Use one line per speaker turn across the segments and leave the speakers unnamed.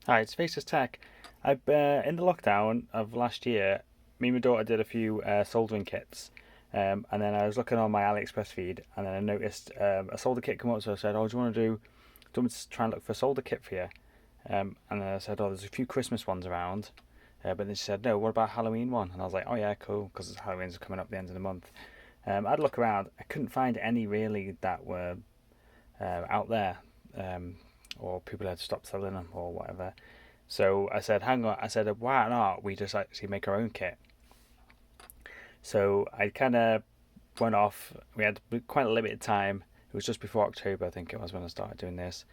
Hi, it's Faces Tech. I've in the lockdown of last year, me and my daughter did a few soldering kits, and then I was looking on my AliExpress feed, and then I noticed a solder kit come up. So I said, "Oh, do you want me to try and look for a solder kit for you?" And then I said, "Oh, there's a few Christmas ones around," but then she said, "No, what about Halloween one?" And I was like, "Oh yeah, cool," because Halloween's coming up at the end of the month. I'd look around, I couldn't find any really that were out there, um, or people had stopped selling them or whatever. So I said, hang on. I said, why not we just actually make our own kit? So I kind of went off. We had quite a limited time. It was just before October, I think it was, when I started doing this.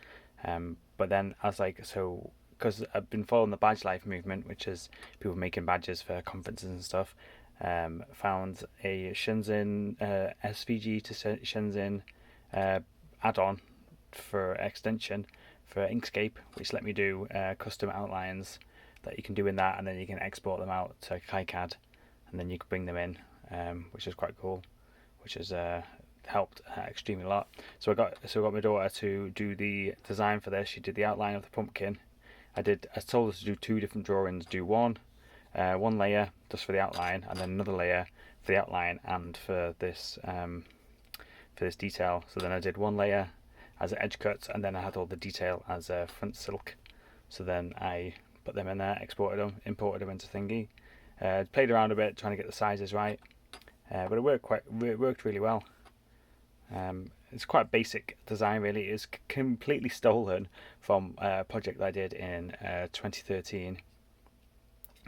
But then I was like, so because I've been following the badge life movement, which is people making badges for conferences and stuff. Found a Shenzhen SVG to Shenzhen uh, add-on for extension for Inkscape, which let me do custom outlines that you can do in that, and then you can export them out to KiCad, and then you can bring them in, which is quite cool, which has helped extremely a lot. So I got my daughter to do the design for this. She did the outline of the pumpkin. I told her to do two different drawings. Do one layer just for the outline, and then another layer for the outline and for this detail. So then I did one layer as edge cuts, and then I had all the detail as front silk. So then I put them in there, exported them, imported them into Thingy. Played around a bit trying to get the sizes right, but it worked really well. It's quite a basic design, really. It's completely stolen from a project that I did in 2013,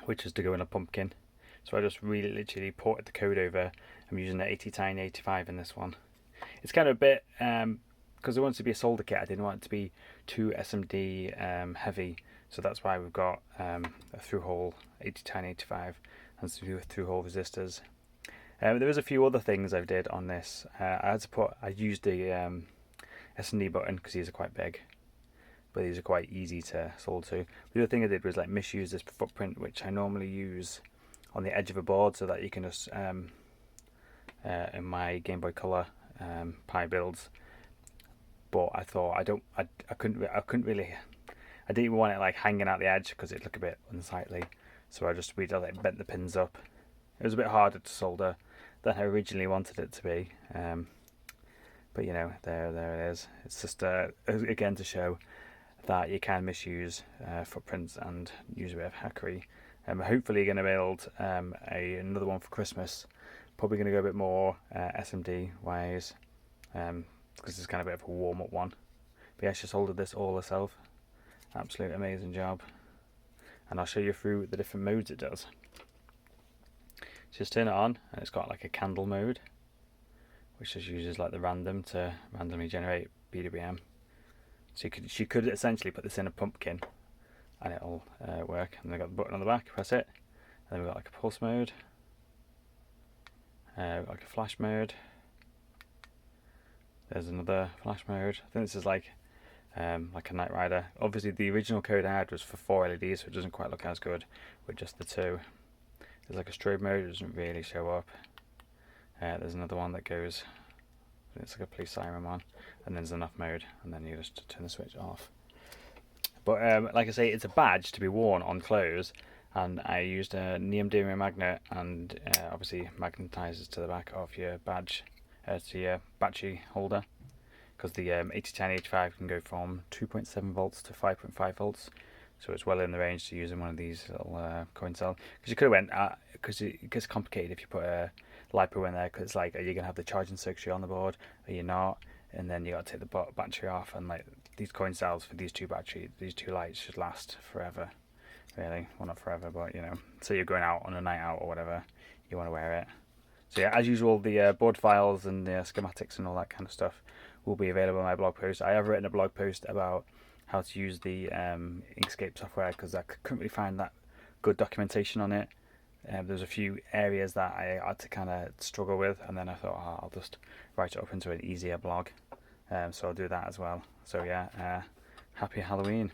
which was to go in a pumpkin. So I just really literally ported the code over. I'm using the ATtiny 85 in this one. It's kind of a bit because I wanted to be a solder kit. I didn't want it to be too SMD heavy, so that's why we've got a through hole ATtiny 85 and some through hole resistors. There was a few other things I did on this. I used the S&D button because these are quite big, but these are quite easy to solder to. The other thing I did was like misuse this footprint, which I normally use on the edge of a board, so that you can just in my Game Boy Color Pi builds. But I thought I couldn't really, I didn't want it like hanging out the edge because it'd look a bit unsightly. So we just like bent the pins up. It was a bit harder to solder than I originally wanted it to be. But there it is. It's just again to show that you can misuse footprints and use a bit of hackery. Hopefully, going to build another one for Christmas. Probably going to go a bit more SMD wise, because it's kind of a bit of a warm up one. But yeah, she soldered this all herself. Absolute amazing job. And I'll show you through the different modes it does. Just turn it on, and it's got like a candle mode, which just uses like the random to randomly generate BWM. So she could essentially put this in a pumpkin, and it'll work. And then got the button on the back, press it, and then we've got like a pulse mode, like a flash mode. There's another flash mode. I think this is like a Knight Rider. Obviously, the original code I had was for 4 LEDs, so it doesn't quite look as good with just the two. There's like a strobe mode, it doesn't really show up. There's another one that goes, it's like a police siren one, and then there's enough mode, and then you just turn the switch off. But like I say, it's a badge to be worn on clothes, and I used a neodymium magnet, and obviously magnetizes to the back of your badge, to your battery holder, because the ATtiny 85 can go from 2.7 volts to 5.5 volts, so it's well in the range to using one of these little coin cells. Because you could have went because it gets complicated if you put a LiPo in there, because it's like, are you gonna have the charging circuitry on the board? Are you not? And then you got to take the battery off, and like these coin cells for these two lights should last forever. Really, well, not forever, but so you're going out on a night out or whatever, you want to wear it. So yeah, as usual, the board files and the schematics and all that kind of stuff will be available in my blog post. I have written a blog post about how to use the Inkscape software, because I couldn't really find that good documentation on it. There's a few areas that I had to kind of struggle with, and then I thought, I'll just write it up into an easier blog. So I'll do that as well. So yeah, happy Halloween.